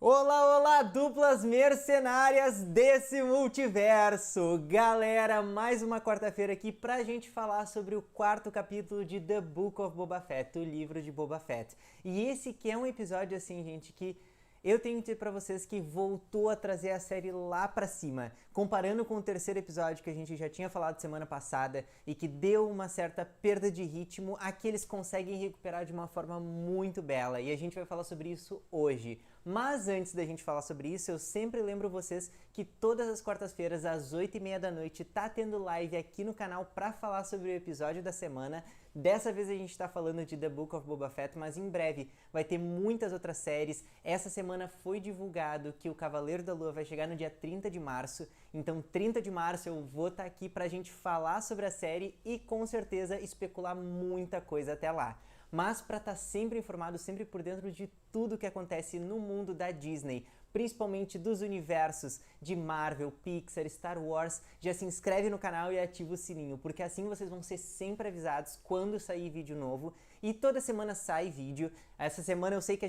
Olá, olá, duplas mercenárias desse multiverso! Galera, mais uma quarta-feira aqui pra gente falar sobre o quarto capítulo de The Book of Boba Fett, o livro de Boba Fett. E esse que é um episódio assim, gente, que eu tenho que dizer pra vocês que voltou a trazer a série lá pra cima. Comparando com o terceiro episódio que a gente já tinha falado semana passada e que deu uma certa perda de ritmo, aqui eles conseguem recuperar de uma forma muito bela. E a gente vai falar sobre isso hoje. Mas antes da gente falar sobre isso, eu sempre lembro vocês que todas as quartas-feiras, às 8h30 da noite, tá tendo live aqui no canal pra falar sobre o episódio da semana. Dessa vez a gente tá falando de The Book of Boba Fett, mas em breve vai ter muitas outras séries. Essa semana foi divulgado que o Cavaleiro da Lua vai chegar no dia 30 de março, então 30 de março eu vou estar aqui pra gente falar sobre a série e com certeza especular muita coisa até lá. Mas para estar sempre informado, sempre por dentro de tudo que acontece no mundo da Disney, principalmente dos universos de Marvel, Pixar, Star Wars, já se inscreve no canal e ativa o sininho, porque assim vocês vão ser sempre avisados quando sair vídeo novo. E toda semana sai vídeo. Essa semana eu sei que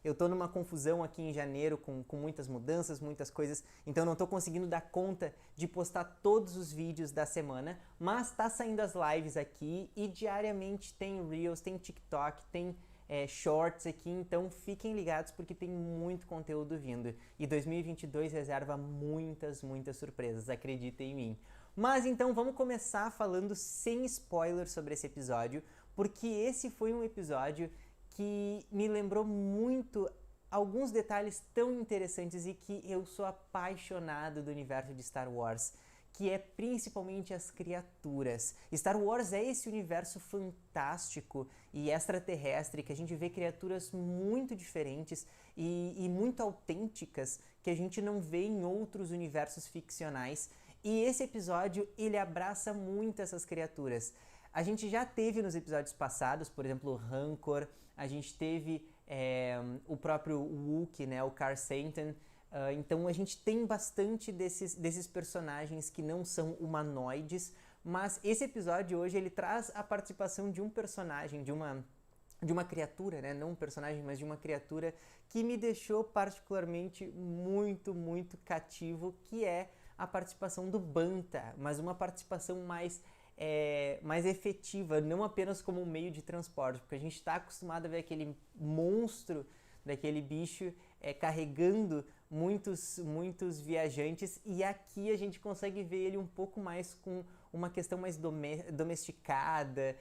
eu tô numa confusão aqui em janeiro com muitas mudanças, muitas coisas, então não tô conseguindo dar conta de postar todos os vídeos da semana, mas tá saindo as lives aqui e diariamente tem Reels, tem TikTok, tem shorts aqui, então fiquem ligados porque tem muito conteúdo vindo. E 2022 reserva muitas surpresas, acreditem em mim. Mas então vamos começar falando sem spoiler sobre esse episódio, porque esse foi um episódio que me lembrou muito alguns detalhes tão interessantes e que eu sou apaixonado do universo de Star Wars, que é principalmente as criaturas. Star Wars é esse universo fantástico e extraterrestre que a gente vê criaturas muito diferentes e muito autênticas que a gente não vê em outros universos ficcionais. E esse episódio, ele abraça muito essas criaturas. A gente já teve nos episódios passados, por exemplo, o Rancor, a gente teve o próprio Wookiee, né, o Car Satan. Então a gente tem bastante desses personagens que não são humanoides, mas esse episódio hoje ele traz a participação de um personagem, de uma criatura, né? Não um personagem, mas de uma criatura que me deixou particularmente muito cativo, que é a participação do Banta, mas uma participação mais efetiva, não apenas como um meio de transporte, porque a gente está acostumado a ver aquele monstro daquele bicho carregando muitos viajantes, e aqui a gente consegue ver ele um pouco mais com uma questão mais domesticada,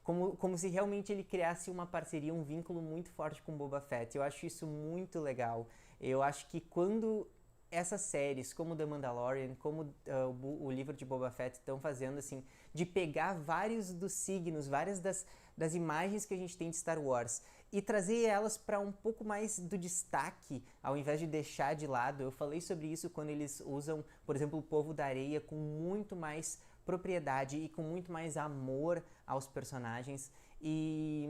como se realmente ele criasse uma parceria, um vínculo muito forte com Boba Fett. Eu acho isso muito legal. Eu acho que quando essas séries, como The Mandalorian, como o livro de Boba Fett estão fazendo, assim, de pegar vários dos signos, várias das imagens que a gente tem de Star Wars e trazer elas para um pouco mais do destaque, ao invés de deixar de lado. Eu falei sobre isso quando eles usam, por exemplo, o Povo da Areia com muito mais propriedade e com muito mais amor aos personagens e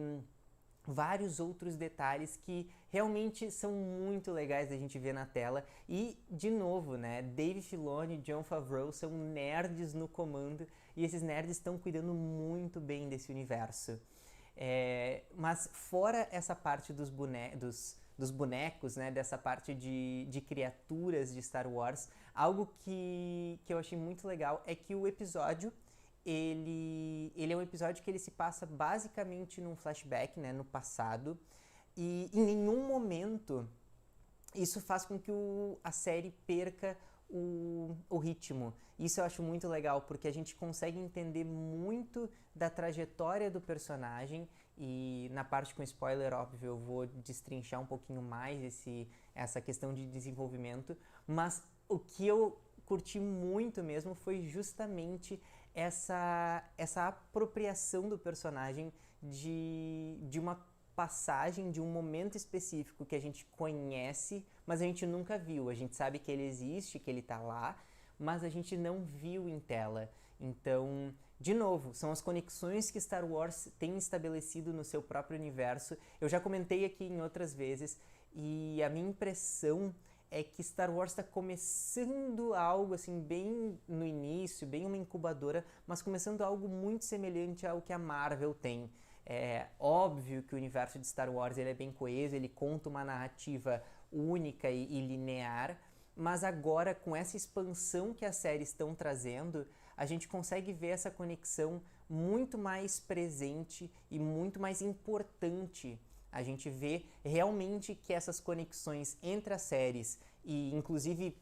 vários outros detalhes que realmente são muito legais da gente ver na tela. E, de novo, né, Dave Filoni e Jon Favreau são nerds no comando e esses nerds estão cuidando muito bem desse universo. Mas fora essa parte dos bonecos, né, dessa parte de criaturas de Star Wars, algo que eu achei muito legal é que o episódio ele é um episódio que ele se passa basicamente num flashback, né, no passado, e em nenhum momento isso faz com que a série perca o ritmo. Isso eu acho muito legal, porque a gente consegue entender muito da trajetória do personagem, e na parte com spoiler, óbvio, eu vou destrinchar um pouquinho mais essa questão de desenvolvimento, mas o que eu curti muito mesmo foi justamente essa apropriação do personagem de uma passagem, de um momento específico que a gente conhece, mas a gente nunca viu. A gente sabe que ele existe, que ele tá lá, mas a gente não viu em tela. Então, de novo, são as conexões que Star Wars tem estabelecido no seu próprio universo. Eu já comentei aqui em outras vezes, e a minha impressão é que Star Wars está começando algo assim bem no início, bem uma incubadora, mas começando algo muito semelhante ao que a Marvel tem. É óbvio que o universo de Star Wars ele é bem coeso, ele conta uma narrativa única e linear, mas agora com essa expansão que as séries estão trazendo, a gente consegue ver essa conexão muito mais presente e muito mais importante. A gente vê realmente que essas conexões entre as séries e inclusive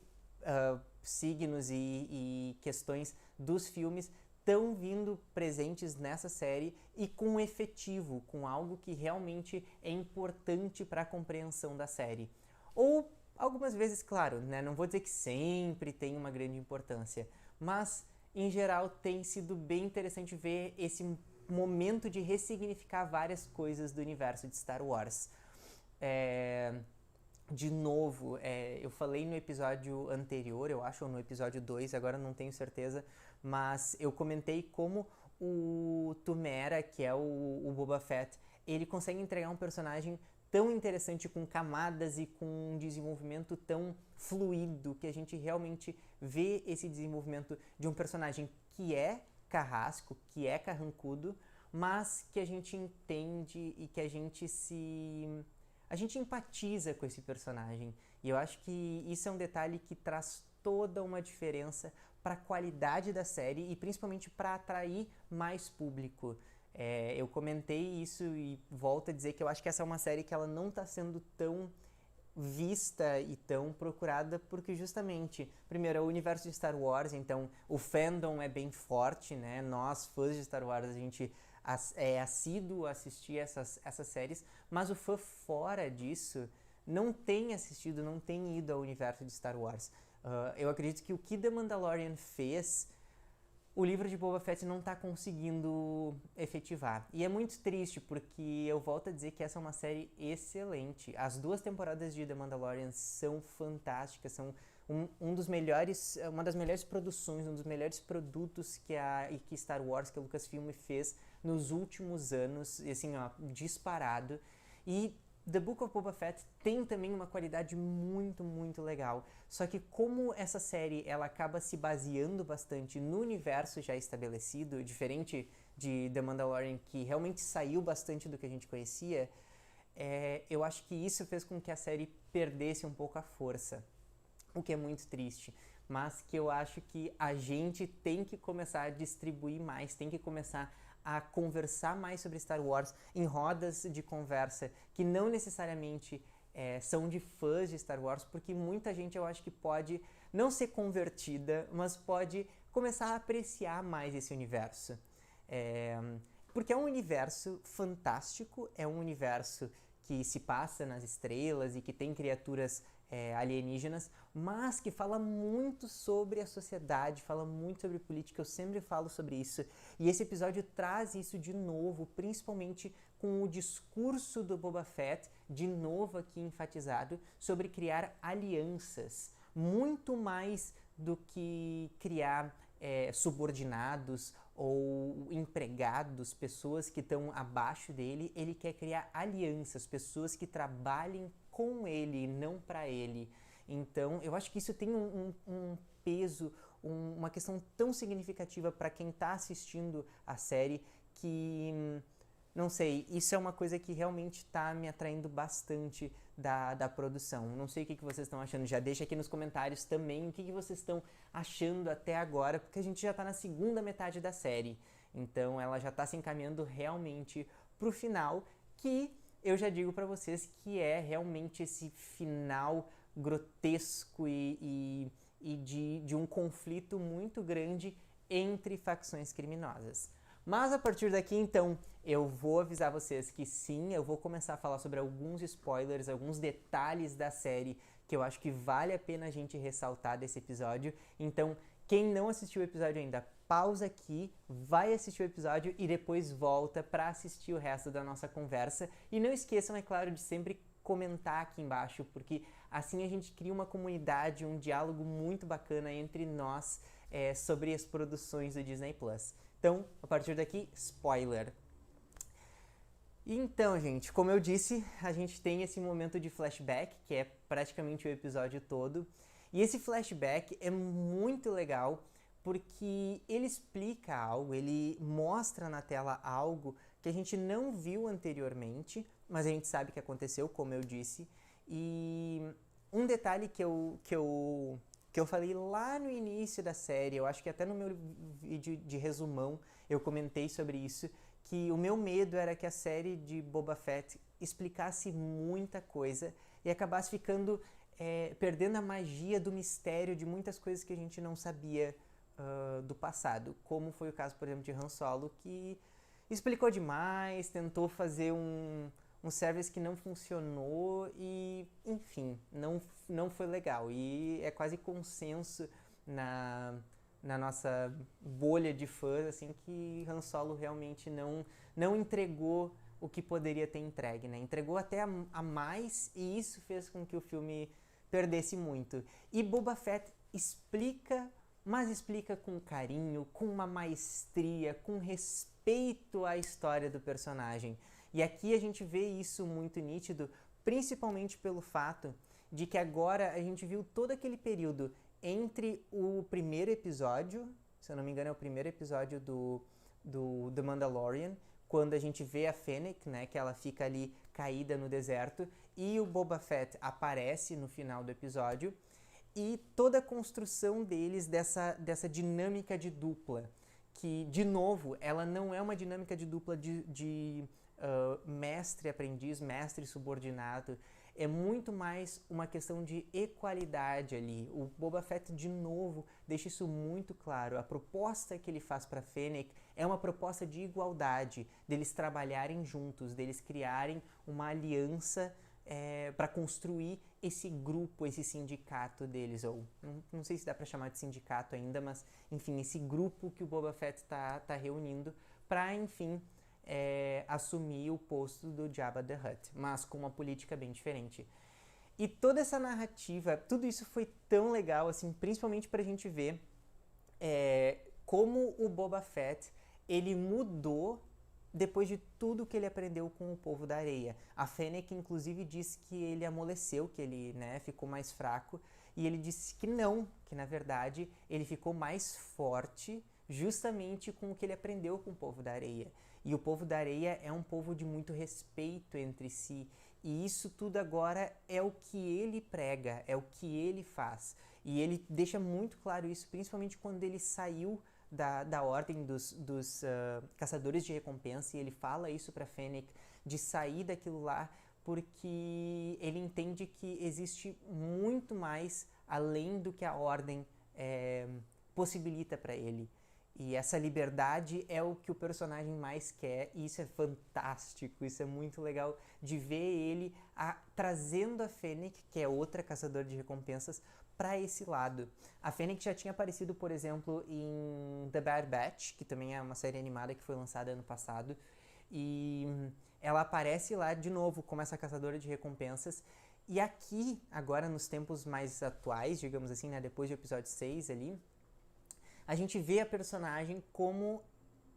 signos e questões dos filmes estão vindo presentes nessa série e com efetivo, com algo que realmente é importante para a compreensão da série. Ou algumas vezes, claro, né, não vou dizer que sempre tem uma grande importância, mas em geral tem sido bem interessante ver esse momento de ressignificar várias coisas do universo de Star Wars. De novo, eu falei no episódio anterior, eu acho, ou no episódio 2, agora não tenho certeza, mas eu comentei como o Tomera, que é o Boba Fett, ele consegue entregar um personagem tão interessante, com camadas e com um desenvolvimento tão fluido, que a gente realmente vê esse desenvolvimento de um personagem que é carrasco, que é carrancudo, mas que a gente entende e que a gente empatiza com esse personagem. E eu acho que isso é um detalhe que traz toda uma diferença para a qualidade da série e principalmente para atrair mais público. Eu comentei isso e volto a dizer que eu acho que essa é uma série que ela não está sendo tão vista e tão procurada porque justamente, primeiro, é o universo de Star Wars, então o fandom é bem forte, né? Nós, fãs de Star Wars, a gente é assíduo a assistir essas séries, mas o fã fora disso não tem assistido, não tem ido ao universo de Star Wars. Eu acredito que o que The Mandalorian fez, o livro de Boba Fett não está conseguindo efetivar. E é muito triste, porque eu volto a dizer que essa é uma série excelente. As 2 temporadas de The Mandalorian são fantásticas, são uma das melhores produções, um dos melhores produtos que Star Wars, que a Lucasfilm fez nos últimos anos, assim, ó, disparado. E The Book of Boba Fett tem também uma qualidade muito, muito legal. Só que como essa série ela acaba se baseando bastante no universo já estabelecido, diferente de The Mandalorian, que realmente saiu bastante do que a gente conhecia, eu acho que isso fez com que a série perdesse um pouco a força. O que é muito triste, mas que eu acho que a gente tem que começar a distribuir mais, tem que começar a conversar mais sobre Star Wars em rodas de conversa que não necessariamente são de fãs de Star Wars, porque muita gente eu acho que pode não ser convertida, mas pode começar a apreciar mais esse universo. Porque é um universo fantástico, é um universo que se passa nas estrelas e que tem criaturas alienígenas, mas que fala muito sobre a sociedade, fala muito sobre política, eu sempre falo sobre isso. E esse episódio traz isso de novo, principalmente com o discurso do Boba Fett, de novo aqui enfatizado, sobre criar alianças, muito mais do que criar subordinados ou empregados, pessoas que estão abaixo dele. Ele quer criar alianças, pessoas que trabalhem com ele, não para ele. Então, eu acho que isso tem um peso, uma questão tão significativa para quem está assistindo a série que, não sei, isso é uma coisa que realmente está me atraindo bastante da produção. Não sei o que vocês estão achando, já deixa aqui nos comentários também o que vocês estão achando até agora, porque a gente já está na segunda metade da série, então ela já está se encaminhando realmente pro final, que eu já digo para vocês que é realmente esse final grotesco e de um conflito muito grande entre facções criminosas. Mas a partir daqui, então, eu vou avisar vocês que sim, eu vou começar a falar sobre alguns spoilers, alguns detalhes da série que eu acho que vale a pena a gente ressaltar desse episódio. Então, quem não assistiu o episódio ainda, pausa aqui, vai assistir o episódio e depois volta para assistir o resto da nossa conversa. E não esqueçam, é claro, de sempre comentar aqui embaixo, porque assim a gente cria uma comunidade, um diálogo muito bacana entre nós sobre as produções do Disney+. Então, a partir daqui, spoiler. Então, gente, como eu disse, a gente tem esse momento de flashback, que é praticamente o episódio todo. E esse flashback é muito legal porque ele explica algo, ele mostra na tela algo que a gente não viu anteriormente, mas a gente sabe que aconteceu, como eu disse. E um detalhe que eu falei lá no início da série, eu acho que até no meu vídeo de resumão eu comentei sobre isso, que o meu medo era que a série de Boba Fett explicasse muita coisa e acabasse ficando perdendo a magia do mistério de muitas coisas que a gente não sabia do passado, como foi o caso, por exemplo, de Han Solo, que explicou demais, tentou fazer um service que não funcionou e, enfim, não foi legal. E é quase consenso na nossa bolha de fãs, assim, que Han Solo realmente não entregou o que poderia ter entregue, né? Entregou até a mais e isso fez com que o filme perdesse muito. E Boba Fett explica, mas explica com carinho, com uma maestria, com respeito à história do personagem. E aqui a gente vê isso muito nítido, principalmente pelo fato de que agora a gente viu todo aquele período entre o primeiro episódio, se eu não me engano é o primeiro episódio do The Mandalorian, quando a gente vê a Fennec, né, que ela fica ali caída no deserto, e o Boba Fett aparece no final do episódio, e toda a construção deles dessa dinâmica de dupla, que, de novo, ela não é uma dinâmica de dupla de mestre-aprendiz, mestre-subordinado, é muito mais uma questão de equalidade ali. O Boba Fett, de novo, deixa isso muito claro. A proposta que ele faz para Fennec é uma proposta de igualdade, deles trabalharem juntos, deles criarem uma aliança para construir esse grupo, esse sindicato deles, ou não sei se dá para chamar de sindicato ainda, mas enfim, esse grupo que o Boba Fett tá reunindo para, enfim, assumir o posto do Jabba the Hutt, mas com uma política bem diferente. E toda essa narrativa, tudo isso foi tão legal, assim, principalmente pra gente ver como o Boba Fett, ele mudou depois de tudo que ele aprendeu com o Povo da Areia. A Fennec, inclusive, disse que ele amoleceu, que ele, né, ficou mais fraco, e ele disse que não, que na verdade ele ficou mais forte justamente com o que ele aprendeu com o Povo da Areia. E o Povo da Areia é um povo de muito respeito entre si, e isso tudo agora é o que ele prega, é o que ele faz. E ele deixa muito claro isso, principalmente quando ele saiu da ordem dos caçadores de recompensa, e ele fala isso para Fennec, de sair daquilo lá, porque ele entende que existe muito mais além do que a ordem possibilita para ele. E essa liberdade é o que o personagem mais quer, e isso é fantástico, isso é muito legal de ver ele trazendo a Fennec, que é outra caçadora de recompensas, para esse lado. A Fennec já tinha aparecido, por exemplo, em The Bad Batch, que também é uma série animada que foi lançada ano passado, e ela aparece lá de novo como essa caçadora de recompensas. E aqui, agora nos tempos mais atuais, digamos assim, né, depois do episódio 6 ali, a gente vê a personagem como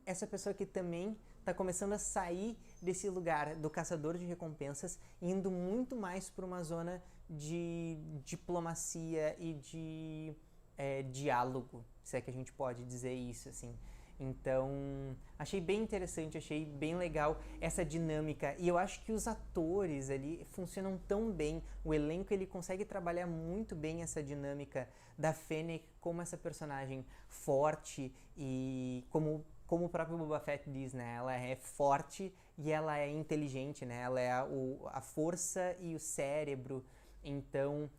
essa pessoa que também está começando a sair desse lugar do caçador de recompensas, indo muito mais para uma zona de diplomacia e de diálogo, se é que a gente pode dizer isso, assim. Então, achei bem interessante, achei bem legal essa dinâmica, e eu acho que os atores ali funcionam tão bem, o elenco ele consegue trabalhar muito bem essa dinâmica da Fennec como essa personagem forte, e como o próprio Boba Fett diz, né, ela é forte e ela é inteligente, né, ela é a força e o cérebro, então,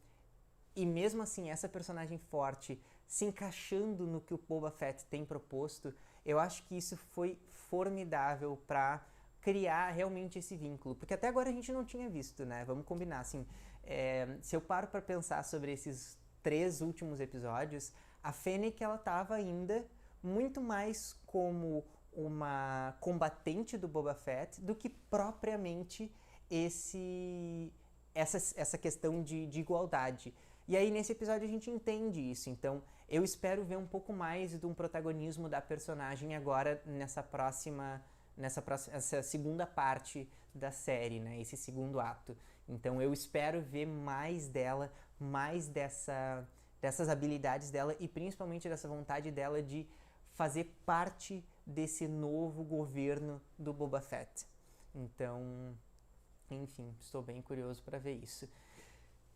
e mesmo assim, essa personagem forte se encaixando no que o Boba Fett tem proposto, eu acho que isso foi formidável para criar realmente esse vínculo, porque até agora a gente não tinha visto, né? Vamos combinar, assim, se eu paro para pensar sobre esses 3 últimos episódios, a Fennec, ela tava ainda muito mais como uma combatente do Boba Fett do que propriamente essa questão de essa E aí nesse episódio a gente entende isso, então eu espero ver um pouco mais de um protagonismo da personagem agora essa segunda parte da série, né, esse segundo ato. Então eu espero ver mais dela, mais dessas habilidades dela e principalmente dessa vontade dela de fazer parte desse novo governo do Boba Fett. Então, enfim, estou bem curioso para ver isso.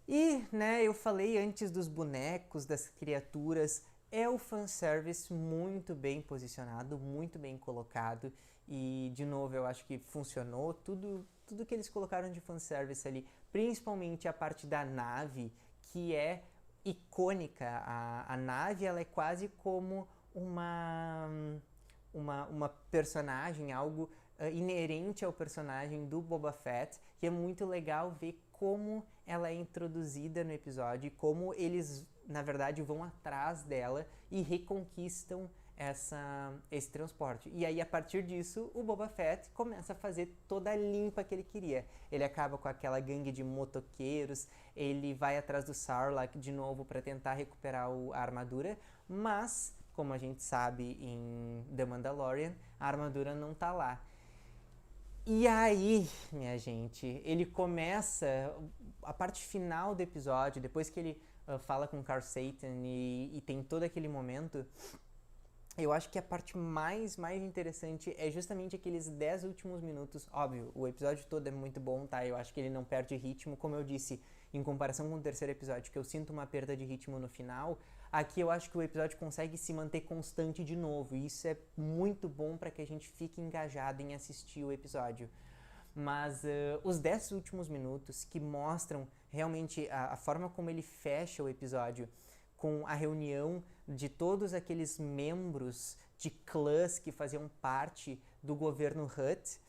E, né, eu falei antes dos bonecos, das criaturas, é o fanservice muito bem posicionado, muito bem colocado, e, de novo, eu acho que funcionou tudo que eles colocaram de fanservice ali, principalmente a parte da nave, que é icônica. A nave, ela é quase como uma personagem, algo inerente ao personagem do Boba Fett, e é muito legal ver como ela é introduzida no episódio e como eles, na verdade, vão atrás dela e reconquistam esse transporte. E aí, a partir disso, o Boba Fett começa a fazer toda a limpa que ele queria. Ele acaba com aquela gangue de motoqueiros, ele vai atrás do Sarlacc de novo para tentar recuperar a armadura, mas, como a gente sabe em The Mandalorian, a armadura não tá lá. E aí, minha gente, ele começa a parte final do episódio, depois que ele fala com Carl Satan e tem todo aquele momento. Eu acho que a parte mais interessante é justamente aqueles 10 últimos minutos. Óbvio, o episódio todo é muito bom, tá? Eu acho que ele não perde ritmo, como eu disse, em comparação com o terceiro episódio, que eu sinto uma perda de ritmo no final. Aqui eu acho que o episódio consegue se manter constante de novo, e isso é muito bom para que a gente fique engajado em assistir o episódio. Mas os 10 últimos minutos, que mostram realmente a forma como ele fecha o episódio, com a reunião de todos aqueles membros de clãs que faziam parte do governo Hutt,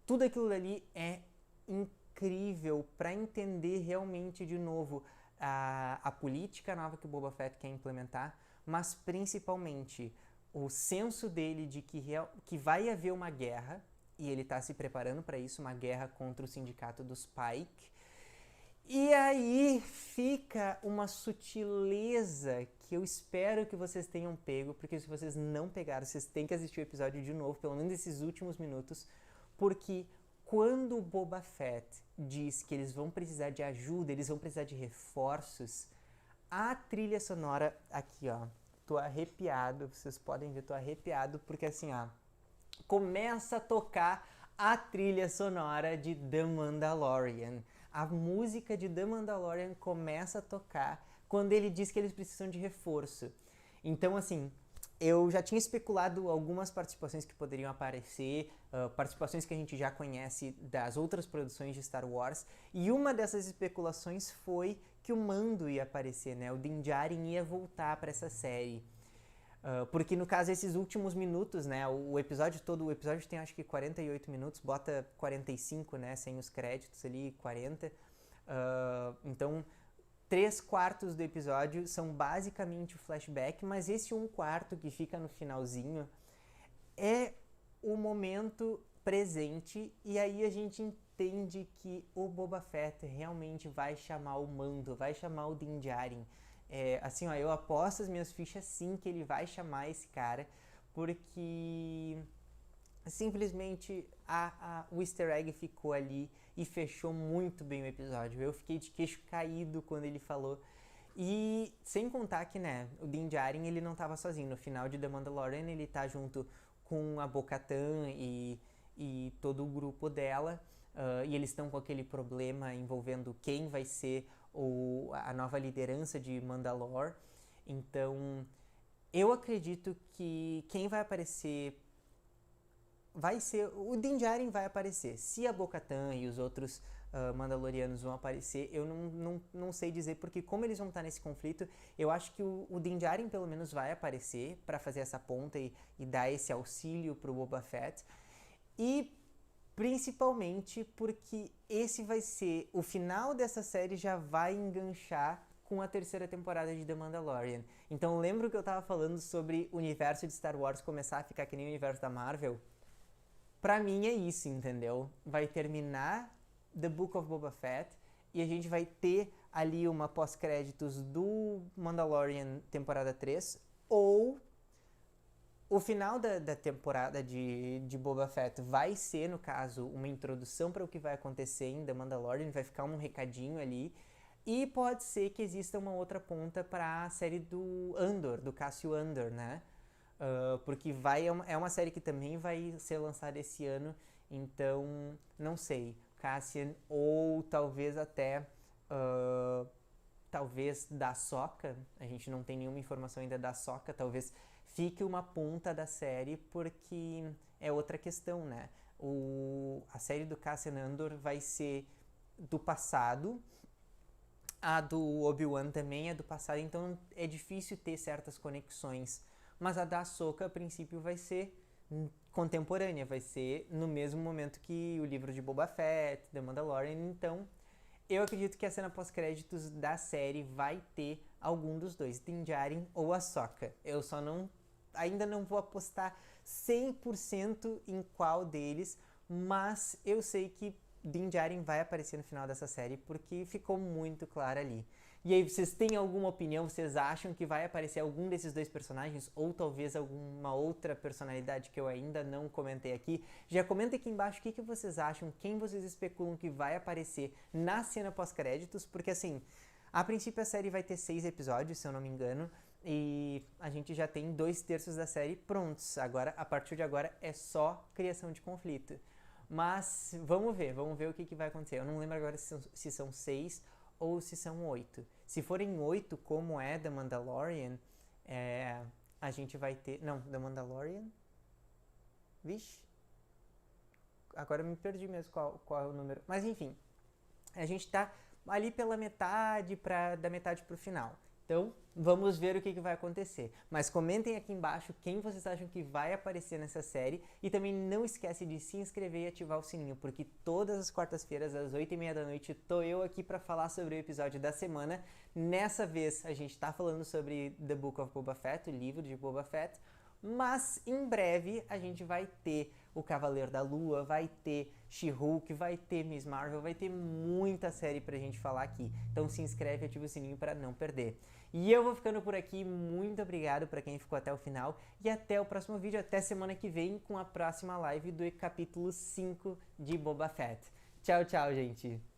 tudo aquilo ali é incrível para entender realmente, de novo, a política nova que o Boba Fett quer implementar, mas principalmente o senso dele de que vai haver uma guerra, e ele está se preparando para isso, uma guerra contra o sindicato dos Pike. E aí fica uma sutileza que eu espero que vocês tenham pego, porque se vocês não pegaram, vocês têm que assistir o episódio de novo, pelo menos esses últimos minutos, porque quando o Boba Fett diz que eles vão precisar de ajuda, eles vão precisar de reforços, a trilha sonora, aqui ó, tô arrepiado, vocês podem ver, tô arrepiado, porque assim ó, começa a tocar a trilha sonora de The Mandalorian. A música de The Mandalorian começa a tocar quando ele diz que eles precisam de reforço. Então, assim, eu já tinha especulado algumas participações que poderiam aparecer, participações que a gente já conhece das outras produções de Star Wars, e uma dessas especulações foi que o Mando ia aparecer, né? O Din Djarin ia voltar para essa série. Porque no caso, esses últimos minutos, né, o episódio tem acho que 48 minutos, bota 45, né, sem os créditos ali, 40. Então, 3/4 do episódio são basicamente o flashback, mas esse 1/4 que fica no finalzinho é o momento presente, e aí a gente entende que o Boba Fett realmente vai chamar o Mando, vai chamar o Din Djarin. Assim, ó, eu aposto as minhas fichas sim que ele vai chamar esse cara, porque simplesmente o easter egg ficou ali e fechou muito bem o episódio. Eu fiquei de queixo caído quando ele falou. E sem contar que, né, o Din Djarin, ele não tava sozinho. No final de The Mandalorian, ele tá junto com a Bo-Katan e todo o grupo dela. E eles estão com aquele problema envolvendo quem vai ser a nova liderança de Mandalore. Então, eu acredito que quem vai aparecer vai ser... O Din Djarin vai aparecer. Se a Bo-Katan e os outros Mandalorianos vão aparecer, eu não sei dizer, porque como eles vão estar nesse conflito, eu acho que o Din Djarin pelo menos vai aparecer para fazer essa ponta e dar esse auxílio pro Boba Fett. E principalmente porque esse vai ser... O final dessa série já vai enganchar com a terceira temporada de The Mandalorian. Então lembra que eu tava falando sobre o universo de Star Wars começar a ficar que nem o universo da Marvel? Pra mim é isso, entendeu? Vai terminar The Book of Boba Fett e a gente vai ter ali uma pós-créditos do Mandalorian temporada 3, ou o final da temporada de Boba Fett vai ser, no caso, uma introdução para o que vai acontecer em The Mandalorian, vai ficar um recadinho ali, e pode ser que exista uma outra ponta para a série do Andor, do Cassian Andor, né? porque é uma série que também vai ser lançada esse ano, então não sei, Cassian ou talvez até talvez da Ahsoka, a gente não tem nenhuma informação ainda da Ahsoka, talvez fique uma ponta da série, porque é outra questão, né? A série do Cassian Andor vai ser do passado, a do Obi-Wan também é do passado, então é difícil ter certas conexões. Mas a da Ahsoka, a princípio, vai ser contemporânea, vai ser no mesmo momento que o livro de Boba Fett, The Mandalorian, então eu acredito que a cena pós-créditos da série vai ter algum dos dois, Din Djarin ou Ahsoka. Eu só ainda não vou apostar 100% em qual deles, mas eu sei que Din Djarin vai aparecer no final dessa série porque ficou muito claro ali. E aí, vocês têm alguma opinião? Vocês acham que vai aparecer algum desses dois personagens? Ou talvez alguma outra personalidade que eu ainda não comentei aqui? Já comenta aqui embaixo o que vocês acham, quem vocês especulam que vai aparecer na cena pós-créditos, porque assim, a princípio a série vai ter 6 episódios, se eu não me engano, e a gente já tem 2/3 da série prontos. Agora, a partir de agora, é só criação de conflito. Mas vamos ver o que vai acontecer. Eu não lembro agora se são 6 ou se são 8. Se forem 8, como é The Mandalorian, a gente vai ter... Não, The Mandalorian? Vixe. Agora eu me perdi mesmo qual é o número. Mas enfim, a gente tá ali pela metade, da metade pro final. Então, vamos ver o que vai acontecer. Mas comentem aqui embaixo quem vocês acham que vai aparecer nessa série. E também não esquece de se inscrever e ativar o sininho, porque todas as quartas-feiras, às 8h30 da noite, tô eu aqui para falar sobre o episódio da semana. Nessa vez, a gente tá falando sobre The Book of Boba Fett, o livro de Boba Fett. Mas em breve a gente vai ter o Cavaleiro da Lua, vai ter She-Hulk, vai ter Miss Marvel, vai ter muita série pra gente falar aqui. Então se inscreve e ativa o sininho para não perder. E eu vou ficando por aqui, muito obrigado para quem ficou até o final e até o próximo vídeo, até semana que vem com a próxima live do capítulo 5 de Boba Fett. Tchau, tchau, gente!